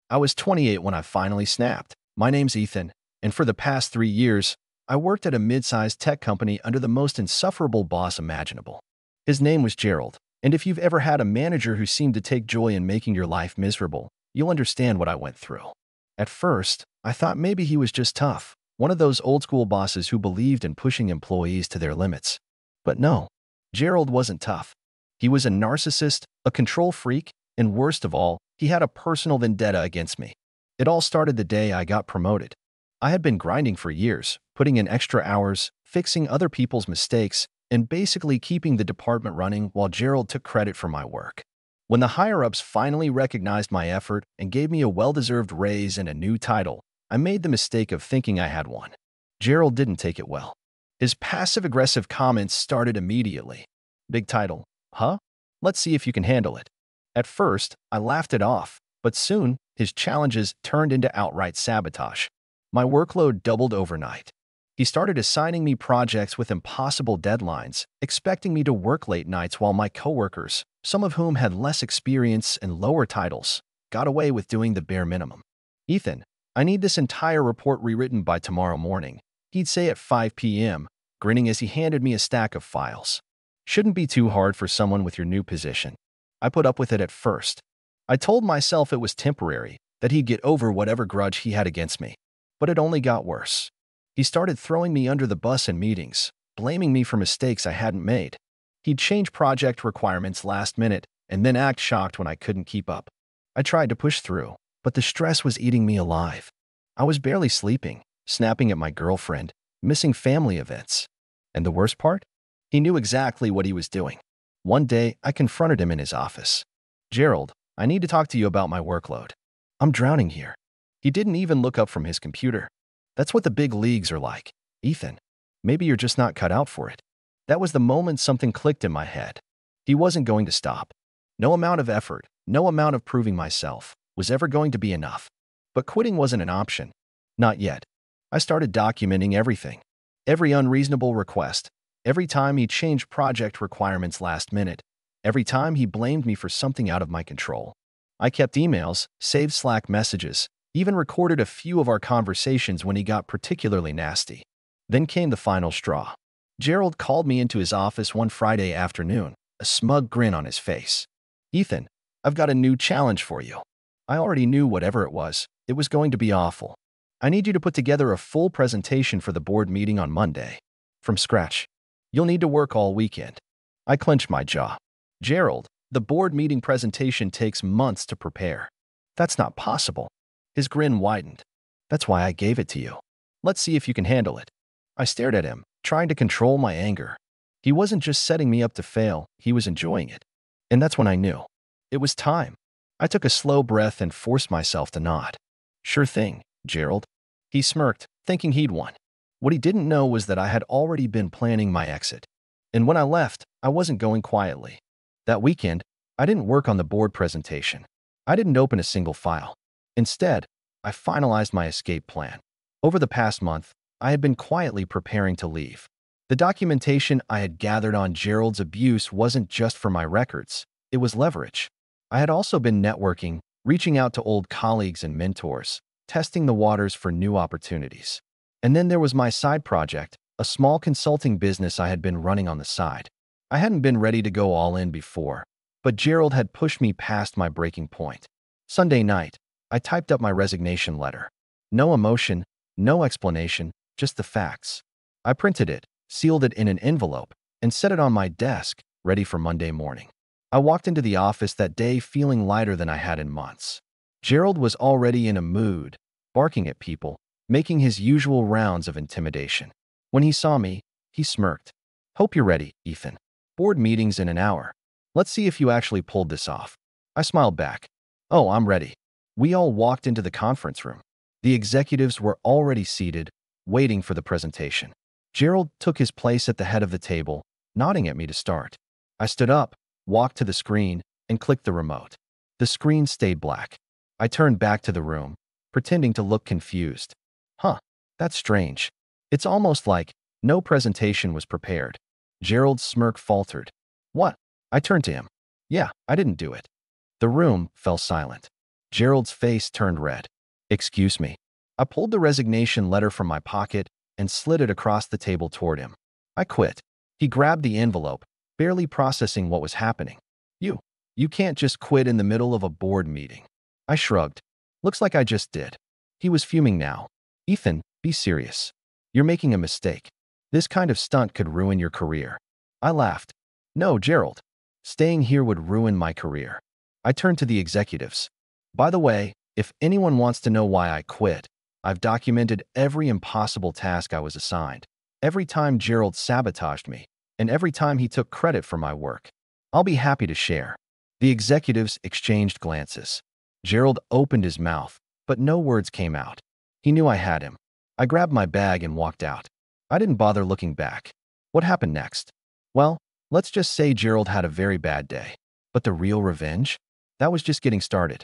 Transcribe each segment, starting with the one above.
I was 28 when I finally snapped. My name's Ethan, and for the past 3 years, I worked at a mid-sized tech company under the most insufferable boss imaginable. His name was Gerald, and if you've ever had a manager who seemed to take joy in making your life miserable, you'll understand what I went through. At first, I thought maybe he was just tough, one of those old-school bosses who believed in pushing employees to their limits. But no, Gerald wasn't tough. He was a narcissist, a control freak, and worst of all, he had a personal vendetta against me. It all started the day I got promoted. I had been grinding for years, putting in extra hours, fixing other people's mistakes, and basically keeping the department running while Gerald took credit for my work. When the higher-ups finally recognized my effort and gave me a well-deserved raise and a new title, I made the mistake of thinking I had one. Gerald didn't take it well. His passive-aggressive comments started immediately. Big title, huh? Let's see if you can handle it. At first, I laughed it off, but soon, his challenges turned into outright sabotage. My workload doubled overnight. He started assigning me projects with impossible deadlines, expecting me to work late nights while my coworkers, some of whom had less experience and lower titles, got away with doing the bare minimum. Ethan, I need this entire report rewritten by tomorrow morning, he'd say at 5 p.m., grinning as he handed me a stack of files. Shouldn't be too hard for someone with your new position. I put up with it at first. I told myself it was temporary, that he'd get over whatever grudge he had against me. But it only got worse. He started throwing me under the bus in meetings, blaming me for mistakes I hadn't made. He'd change project requirements last minute and then act shocked when I couldn't keep up. I tried to push through, but the stress was eating me alive. I was barely sleeping, snapping at my girlfriend, missing family events. And the worst part? He knew exactly what he was doing. One day, I confronted him in his office. Gerald, I need to talk to you about my workload. I'm drowning here. He didn't even look up from his computer. That's what the big leagues are like. Ethan, maybe you're just not cut out for it. That was the moment something clicked in my head. He wasn't going to stop. No amount of effort, no amount of proving myself was ever going to be enough. But quitting wasn't an option. Not yet. I started documenting everything. Every unreasonable request. Every time he changed project requirements last minute. Every time he blamed me for something out of my control. I kept emails, saved Slack messages, even recorded a few of our conversations when he got particularly nasty. Then came the final straw. Gerald called me into his office one Friday afternoon, a smug grin on his face. Ethan, I've got a new challenge for you. I already knew whatever it was going to be awful. I need you to put together a full presentation for the board meeting on Monday. From scratch. You'll need to work all weekend. I clenched my jaw. Gerald, the board meeting presentation takes months to prepare. That's not possible. His grin widened. That's why I gave it to you. Let's see if you can handle it. I stared at him, trying to control my anger. He wasn't just setting me up to fail, he was enjoying it. And that's when I knew. It was time. I took a slow breath and forced myself to nod. Sure thing, Gerald. He smirked, thinking he'd won. What he didn't know was that I had already been planning my exit. And when I left, I wasn't going quietly. That weekend, I didn't work on the board presentation. I didn't open a single file. Instead, I finalized my escape plan. Over the past month, I had been quietly preparing to leave. The documentation I had gathered on Gerald's abuse wasn't just for my records, it was leverage. I had also been networking, reaching out to old colleagues and mentors, testing the waters for new opportunities. And then there was my side project, a small consulting business I had been running on the side. I hadn't been ready to go all in before, but Gerald had pushed me past my breaking point. Sunday night, I typed up my resignation letter. No emotion, no explanation, just the facts. I printed it, sealed it in an envelope, and set it on my desk, ready for Monday morning. I walked into the office that day feeling lighter than I had in months. Gerald was already in a mood, barking at people, making his usual rounds of intimidation. When he saw me, he smirked. Hope you're ready, Ethan. Board meeting's in an hour. Let's see if you actually pulled this off. I smiled back. Oh, I'm ready. We all walked into the conference room. The executives were already seated, waiting for the presentation. Gerald took his place at the head of the table, nodding at me to start. I stood up, walked to the screen, and clicked the remote. The screen stayed black. I turned back to the room, pretending to look confused. Huh, that's strange. It's almost like no presentation was prepared. Gerald's smirk faltered. What? I turned to him. Yeah, I didn't do it. The room fell silent. Gerald's face turned red. Excuse me. I pulled the resignation letter from my pocket and slid it across the table toward him. I quit. He grabbed the envelope, barely processing what was happening. You can't just quit in the middle of a board meeting. I shrugged. Looks like I just did. He was fuming now. Ethan, be serious. You're making a mistake. This kind of stunt could ruin your career. I laughed. No, Gerald. Staying here would ruin my career. I turned to the executives. By the way, if anyone wants to know why I quit, I've documented every impossible task I was assigned, every time Gerald sabotaged me, and every time he took credit for my work. I'll be happy to share. The executives exchanged glances. Gerald opened his mouth, but no words came out. He knew I had him. I grabbed my bag and walked out. I didn't bother looking back. What happened next? Well, let's just say Gerald had a very bad day. But the real revenge? That was just getting started.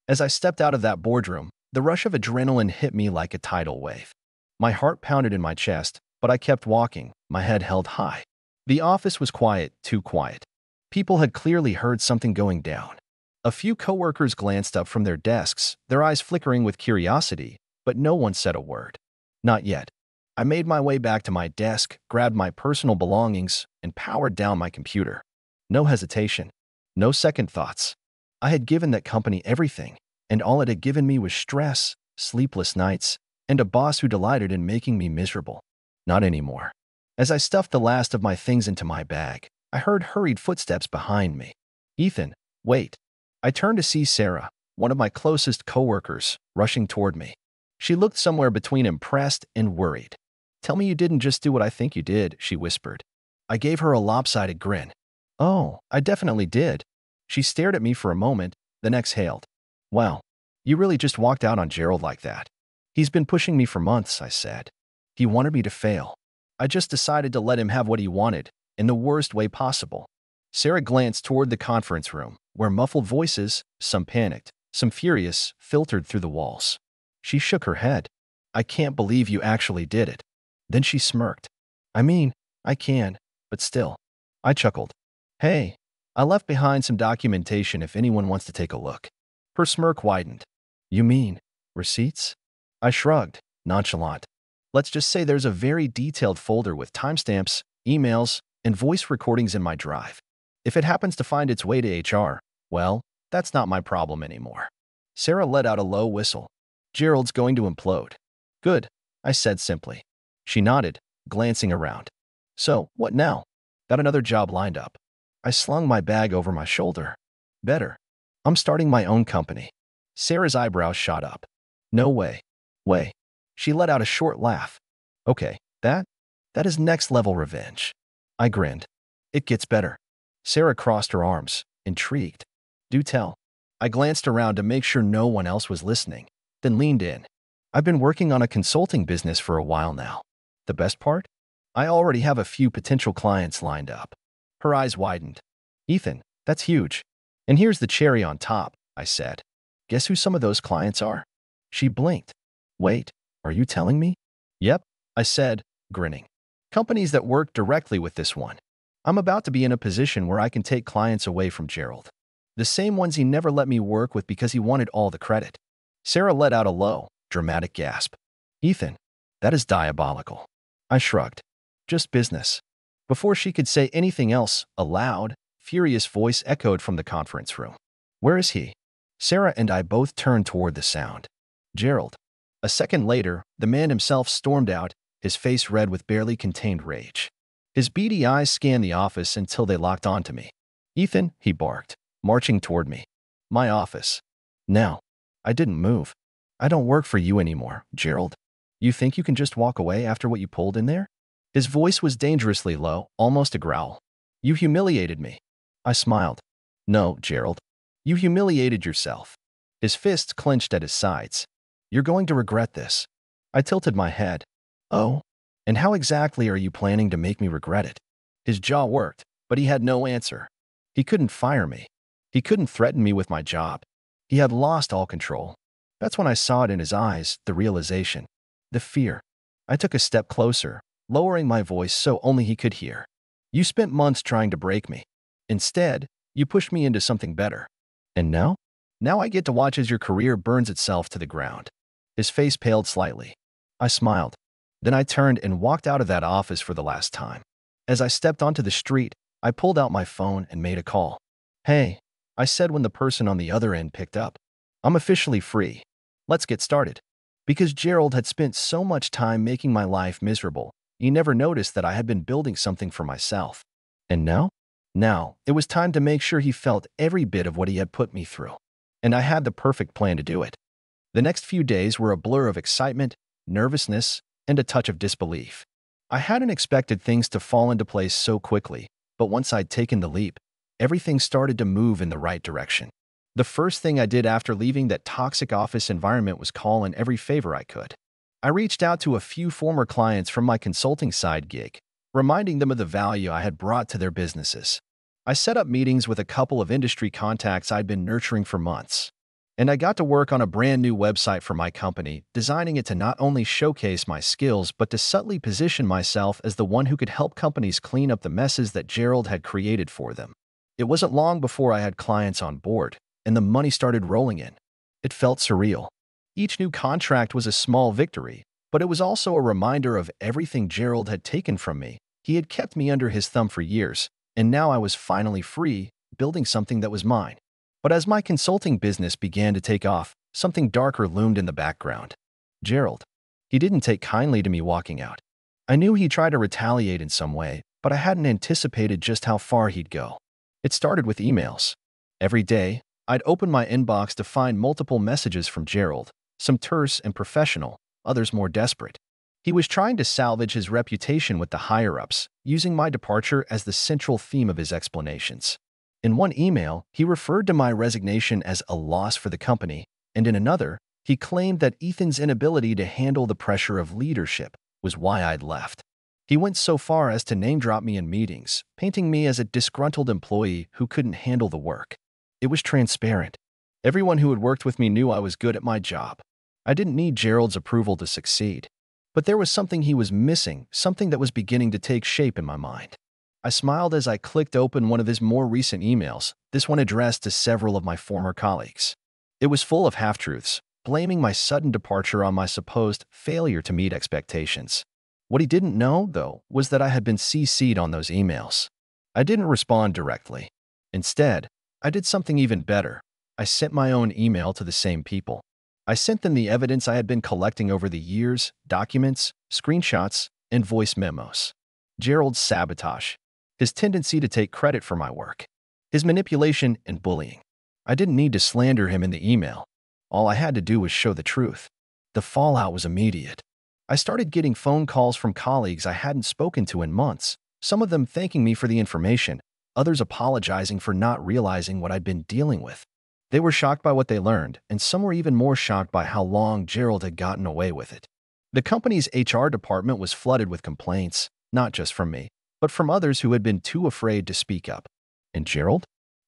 As I stepped out of that boardroom, the rush of adrenaline hit me like a tidal wave. My heart pounded in my chest, but I kept walking, my head held high. The office was quiet, too quiet. People had clearly heard something going down. A few coworkers glanced up from their desks, their eyes flickering with curiosity, but no one said a word. Not yet. I made my way back to my desk, grabbed my personal belongings, and powered down my computer. No hesitation. No second thoughts. I had given that company everything, and all it had given me was stress, sleepless nights, and a boss who delighted in making me miserable. Not anymore. As I stuffed the last of my things into my bag, I heard hurried footsteps behind me. Ethan, wait. I turned to see Sarah, one of my closest coworkers, rushing toward me. She looked somewhere between impressed and worried. Tell me you didn't just do what I think you did, she whispered. I gave her a lopsided grin. Oh, I definitely did. She stared at me for a moment, then exhaled. Wow, you really just walked out on Gerald like that. He's been pushing me for months, I said. He wanted me to fail. I just decided to let him have what he wanted, in the worst way possible. Sarah glanced toward the conference room, where muffled voices, some panicked, some furious, filtered through the walls. She shook her head. I can't believe you actually did it. Then she smirked. I mean, I can, but still. I chuckled. Hey, I left behind some documentation if anyone wants to take a look. Her smirk widened. You mean, receipts? I shrugged, nonchalant. Let's just say there's a very detailed folder with timestamps, emails, and voice recordings in my drive. If it happens to find its way to HR, well, that's not my problem anymore. Sarah let out a low whistle. Gerald's going to implode. Good, I said simply. She nodded, glancing around. So, what now? Got another job lined up. I slung my bag over my shoulder. Better. I'm starting my own company. Sarah's eyebrows shot up. No way. Way. She let out a short laugh. Okay, that is next-level revenge. I grinned. It gets better. Sarah crossed her arms, intrigued. Do tell. I glanced around to make sure no one else was listening, then leaned in. I've been working on a consulting business for a while now. The best part? I already have a few potential clients lined up. Her eyes widened. Ethan, that's huge. And here's the cherry on top, I said. Guess who some of those clients are? She blinked. Wait, are you telling me? Yep, I said, grinning. Companies that work directly with this one. I'm about to be in a position where I can take clients away from Gerald. The same ones he never let me work with because he wanted all the credit. Sarah let out a low, dramatic gasp. Ethan, that is diabolical. I shrugged. Just business. Before she could say anything else, a loud, furious voice echoed from the conference room. Where is he? Sarah and I both turned toward the sound. Gerald. A second later, the man himself stormed out, his face red with barely contained rage. His beady eyes scanned the office until they locked onto me. Ethan, he barked, marching toward me. My office. Now. I didn't move. I don't work for you anymore, Gerald. You think you can just walk away after what you pulled in there? His voice was dangerously low, almost a growl. You humiliated me. I smiled. No, Gerald. You humiliated yourself. His fists clenched at his sides. You're going to regret this. I tilted my head. Oh? And how exactly are you planning to make me regret it? His jaw worked, but he had no answer. He couldn't fire me. He couldn't threaten me with my job. He had lost all control. That's when I saw it in his eyes, the realization. The fear. I took a step closer, lowering my voice so only he could hear. You spent months trying to break me. Instead, you pushed me into something better. And now? Now I get to watch as your career burns itself to the ground." His face paled slightly. I smiled. Then I turned and walked out of that office for the last time. As I stepped onto the street, I pulled out my phone and made a call. "Hey," I said when the person on the other end picked up. "I'm officially free. Let's get started." Because Gerald had spent so much time making my life miserable, he never noticed that I had been building something for myself. And now? Now, it was time to make sure he felt every bit of what he had put me through. And I had the perfect plan to do it. The next few days were a blur of excitement, nervousness, and a touch of disbelief. I hadn't expected things to fall into place so quickly, but once I'd taken the leap, everything started to move in the right direction. The first thing I did after leaving that toxic office environment was call in every favor I could. I reached out to a few former clients from my consulting side gig, reminding them of the value I had brought to their businesses. I set up meetings with a couple of industry contacts I'd been nurturing for months. And I got to work on a brand new website for my company, designing it to not only showcase my skills but to subtly position myself as the one who could help companies clean up the messes that Gerald had created for them. It wasn't long before I had clients on board, and the money started rolling in. It felt surreal. Each new contract was a small victory, but it was also a reminder of everything Gerald had taken from me. He had kept me under his thumb for years, and now I was finally free, building something that was mine. But as my consulting business began to take off, something darker loomed in the background. Gerald. He didn't take kindly to me walking out. I knew he'd try to retaliate in some way, but I hadn't anticipated just how far he'd go. It started with emails. Every day, I'd open my inbox to find multiple messages from Gerald, some terse and professional, others more desperate. He was trying to salvage his reputation with the higher-ups, using my departure as the central theme of his explanations. In one email, he referred to my resignation as a loss for the company, and in another, he claimed that Ethan's inability to handle the pressure of leadership was why I'd left. He went so far as to name-drop me in meetings, painting me as a disgruntled employee who couldn't handle the work. It was transparent. Everyone who had worked with me knew I was good at my job. I didn't need Gerald's approval to succeed. But there was something he was missing, something that was beginning to take shape in my mind. I smiled as I clicked open one of his more recent emails, this one addressed to several of my former colleagues. It was full of half-truths, blaming my sudden departure on my supposed failure to meet expectations. What he didn't know, though, was that I had been CC'd on those emails. I didn't respond directly. Instead, I did something even better. I sent my own email to the same people. I sent them the evidence I had been collecting over the years, documents, screenshots, and voice memos. Gerald's sabotage. His tendency to take credit for my work. His manipulation and bullying. I didn't need to slander him in the email. All I had to do was show the truth. The fallout was immediate. I started getting phone calls from colleagues I hadn't spoken to in months, some of them thanking me for the information, others apologizing for not realizing what I'd been dealing with. They were shocked by what they learned, and some were even more shocked by how long Gerald had gotten away with it. The company's HR department was flooded with complaints, not just from me, but from others who had been too afraid to speak up. And Gerald?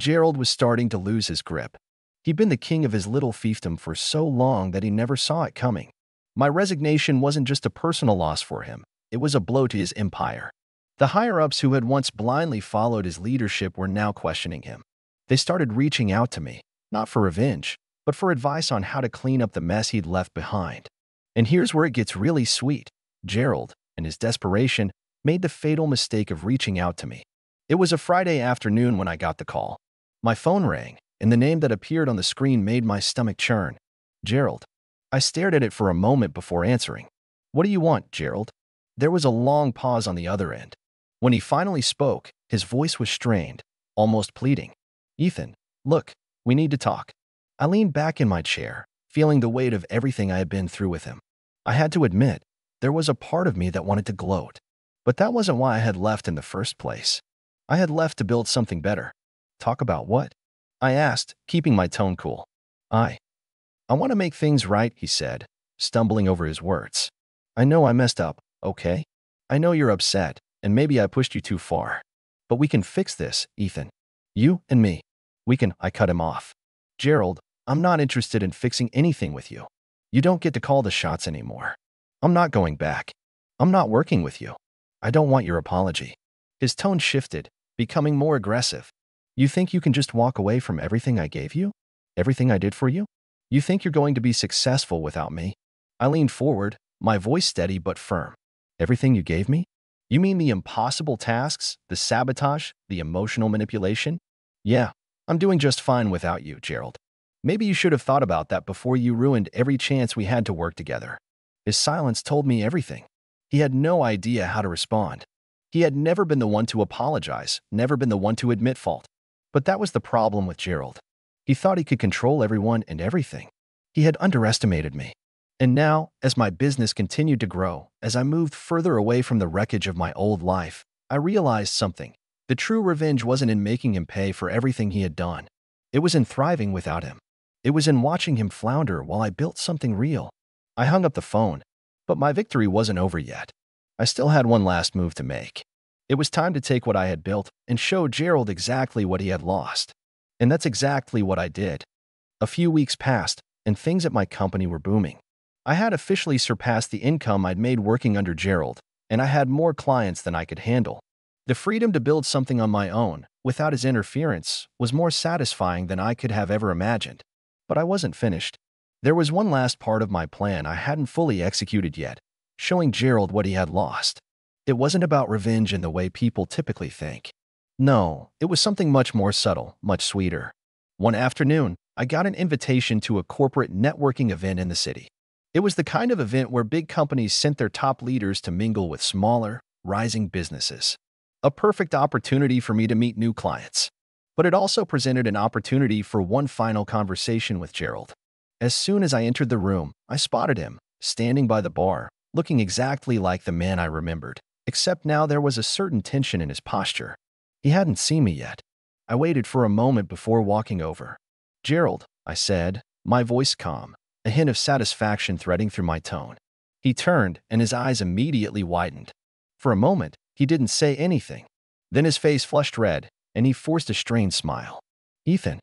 Gerald was starting to lose his grip. He'd been the king of his little fiefdom for so long that he never saw it coming. My resignation wasn't just a personal loss for him, it was a blow to his empire. The higher-ups who had once blindly followed his leadership were now questioning him. They started reaching out to me, not for revenge, but for advice on how to clean up the mess he'd left behind. And here's where it gets really sweet. Gerald, in his desperation, made the fatal mistake of reaching out to me. It was a Friday afternoon when I got the call. My phone rang, and the name that appeared on the screen made my stomach churn. Gerald. I stared at it for a moment before answering. "What do you want, Gerald?" There was a long pause on the other end. When he finally spoke, his voice was strained, almost pleading. "Ethan, look. We need to talk." I leaned back in my chair, feeling the weight of everything I had been through with him. I had to admit, there was a part of me that wanted to gloat. But that wasn't why I had left in the first place. I had left to build something better. Talk about what? I asked, keeping my tone cool. I want to make things right, he said, stumbling over his words. "I know I messed up, okay? I know you're upset, and maybe I pushed you too far. But we can fix this, Ethan. You and me. I cut him off. "Gerald, I'm not interested in fixing anything with you. You don't get to call the shots anymore. I'm not going back. I'm not working with you. I don't want your apology." His tone shifted, becoming more aggressive. "You think you can just walk away from everything I gave you? Everything I did for you? You think you're going to be successful without me? I leaned forward, my voice steady but firm. Everything you gave me? You mean the impossible tasks, the sabotage, the emotional manipulation? Yeah, I'm doing just fine without you, Gerald. Maybe you should have thought about that before you ruined every chance we had to work together. His silence told me everything. He had no idea how to respond. He had never been the one to apologize, never been the one to admit fault. But that was the problem with Gerald. He thought he could control everyone and everything. He had underestimated me. And now, as my business continued to grow, as I moved further away from the wreckage of my old life, I realized something. The true revenge wasn't in making him pay for everything he had done. It was in thriving without him. It was in watching him flounder while I built something real. I hung up the phone, but my victory wasn't over yet. I still had one last move to make. It was time to take what I had built and show Gerald exactly what he had lost. And that's exactly what I did. A few weeks passed, and things at my company were booming. I had officially surpassed the income I'd made working under Gerald, and I had more clients than I could handle. The freedom to build something on my own, without his interference, was more satisfying than I could have ever imagined. But I wasn't finished. There was one last part of my plan I hadn't fully executed yet, showing Gerald what he had lost. It wasn't about revenge in the way people typically think. No, it was something much more subtle, much sweeter. One afternoon, I got an invitation to a corporate networking event in the city. It was the kind of event where big companies sent their top leaders to mingle with smaller, rising businesses. A perfect opportunity for me to meet new clients. But it also presented an opportunity for one final conversation with Gerald. As soon as I entered the room, I spotted him, standing by the bar, looking exactly like the man I remembered, except now there was a certain tension in his posture. He hadn't seen me yet. I waited for a moment before walking over. "Gerald," I said, my voice calm, a hint of satisfaction threading through my tone. He turned, and his eyes immediately widened. For a moment, he didn't say anything. Then his face flushed red, and he forced a strained smile. "Ethan,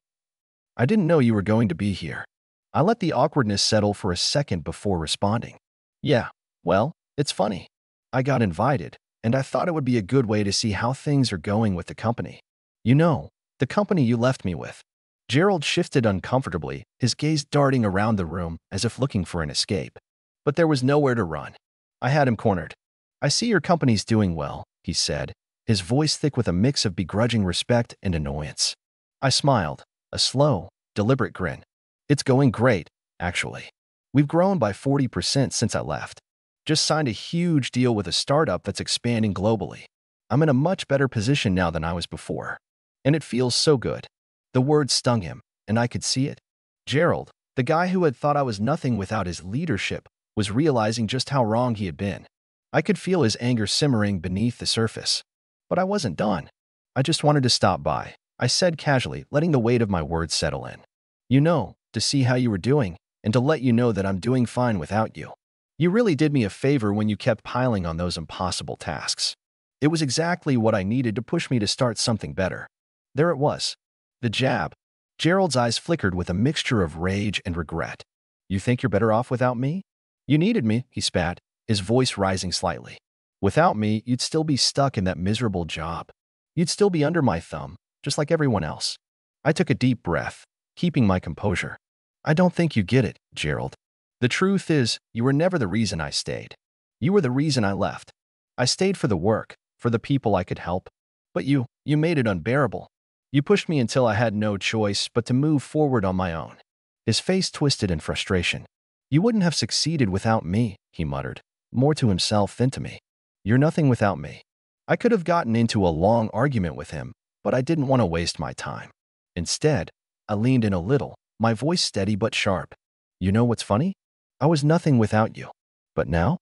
I didn't know you were going to be here." I let the awkwardness settle for a second before responding. "Yeah, well, it's funny. I got invited, and I thought it would be a good way to see how things are going with the company. You know, the company you left me with." Gerald shifted uncomfortably, his gaze darting around the room as if looking for an escape. But there was nowhere to run. I had him cornered. "I see your company's doing well," he said, his voice thick with a mix of begrudging respect and annoyance. I smiled, a slow, deliberate grin. "It's going great, actually. We've grown by 40% since I left. Just signed a huge deal with a startup that's expanding globally. I'm in a much better position now than I was before. And it feels so good." The words stung him, and I could see it. Gerald, the guy who had thought I was nothing without his leadership, was realizing just how wrong he had been. I could feel his anger simmering beneath the surface. But I wasn't done. "I just wanted to stop by," I said casually, letting the weight of my words settle in. "You know, to see how you were doing, and to let you know that I'm doing fine without you. You really did me a favor when you kept piling on those impossible tasks. It was exactly what I needed to push me to start something better." There it was. The jab. Gerald's eyes flickered with a mixture of rage and regret. "You think you're better off without me? You needed me," he spat, his voice rising slightly. "Without me, you'd still be stuck in that miserable job. You'd still be under my thumb, just like everyone else." I took a deep breath, keeping my composure. "I don't think you get it, Gerald. The truth is, you were never the reason I stayed. You were the reason I left. I stayed for the work, for the people I could help. But you made it unbearable. You pushed me until I had no choice but to move forward on my own." His face twisted in frustration. "You wouldn't have succeeded without me," he muttered, more to himself than to me. "You're nothing without me." I could have gotten into a long argument with him, but I didn't want to waste my time. Instead, I leaned in a little, my voice steady but sharp. "You know what's funny? I was nothing without you. But now,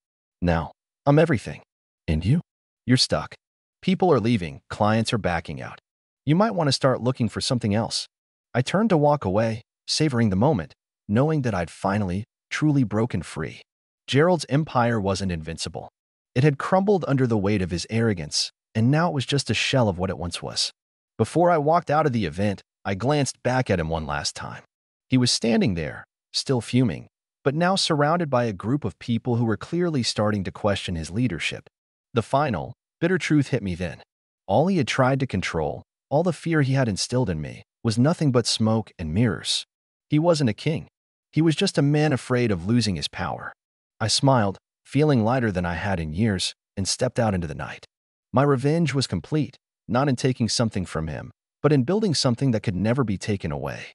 I'm everything. And you? You're stuck. People are leaving, clients are backing out. You might want to start looking for something else." I turned to walk away, savoring the moment, knowing that I'd finally, truly broken free. Gerald's empire wasn't invincible. It had crumbled under the weight of his arrogance, and now it was just a shell of what it once was. Before I walked out of the event, I glanced back at him one last time. He was standing there, still fuming, but now surrounded by a group of people who were clearly starting to question his leadership. The final, bitter truth hit me then. All he had tried to control, all the fear he had instilled in me, was nothing but smoke and mirrors. He wasn't a king. He was just a man afraid of losing his power. I smiled, feeling lighter than I had in years, and stepped out into the night. My revenge was complete, not in taking something from him, but in building something that could never be taken away.